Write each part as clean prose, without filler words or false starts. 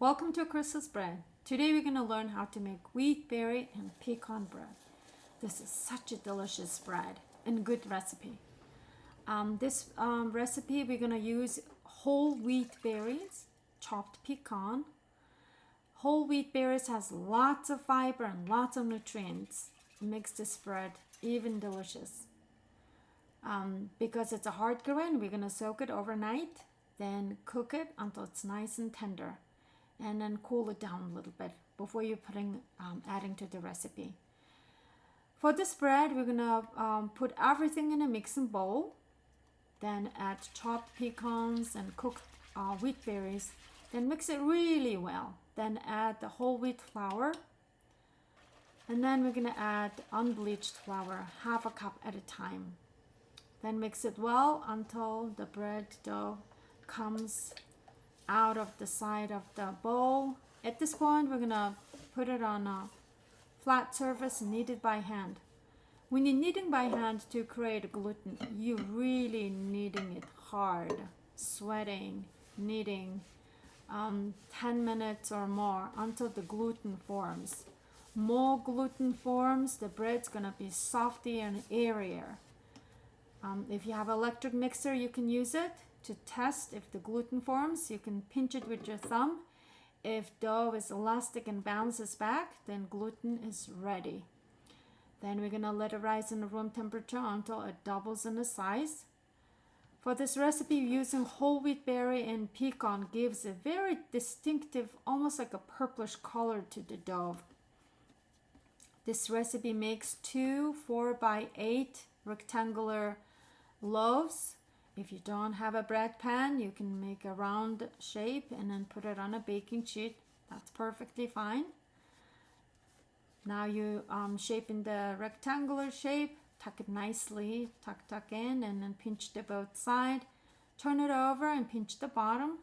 Welcome to Crystal's Bread. Today we're going to learn how to make wheat berry and pecan bread. This is such a delicious bread and good recipe. This recipe we're going to use whole wheat berries, chopped pecan. Whole wheat berries has lots of fiber and lots of nutrients. It makes this bread even delicious. Because it's a hard grain, we're going to soak it overnight, then cook it until it's nice and tender, and then cool it down a little bit before you're adding to the recipe. For this bread, we're gonna put everything in a mixing bowl, then add chopped pecans and cooked wheat berries, then mix it really well. Then add the whole wheat flour, and then we're gonna add unbleached flour, half a cup at a time. Then mix it well until the bread dough comes out of the side of the bowl. At this point, we're gonna put it on a flat surface and knead it by hand. When you're kneading by hand to create gluten, you're really kneading it hard, sweating, kneading 10 minutes or more until the gluten forms. More gluten forms, the bread's gonna be softer and airier. If you have an electric mixer, you can use it to test if the gluten forms. You can pinch it with your thumb. If dough is elastic and bounces back, then gluten is ready. Then we're gonna let it rise in room temperature until it doubles in the size. For this recipe, using whole wheat berry and pecan gives a very distinctive, almost like a purplish color to the dough. This recipe makes 2 4x8 rectangular loaves. If you don't have a bread pan, you can make a round shape and then put it on a baking sheet. That's perfectly fine. Now you shape in the rectangular shape, tuck it nicely, tuck in, and then pinch the both sides. Turn it over and pinch the bottom,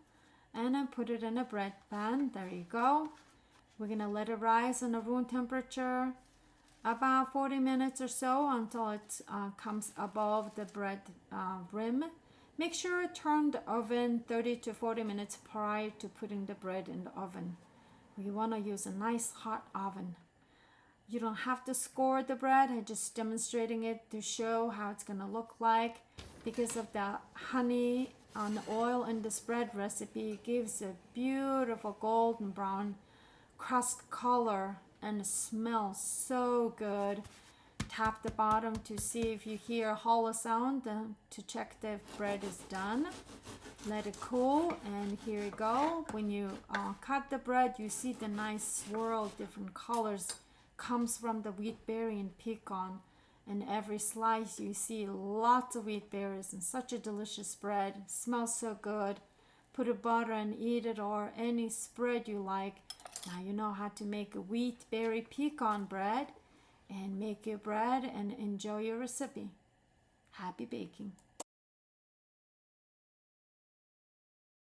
and then put it in a bread pan. There you go. We're gonna let it rise in a room temperature about 40 minutes or so until it comes above the bread rim. Make sure to turn the oven 30 to 40 minutes prior to putting the bread in the oven. You want to use a nice hot oven. You don't have to score the bread. I'm just demonstrating it to show how it's going to look like. Because of the honey and oil in this bread recipe, it gives a beautiful golden brown crust color and it smells so good. Tap the bottom to see if you hear a hollow sound to check the bread is done. Let it cool, and here you go. When you cut the bread, you see the nice swirl, different colors comes from the wheat berry and pecan. And every slice you see lots of wheat berries and such a delicious bread. It smells so good. Put a butter and eat it, or any spread you like. Now you know how to make a wheat berry pecan bread. And make your bread and enjoy your recipe. Happy baking.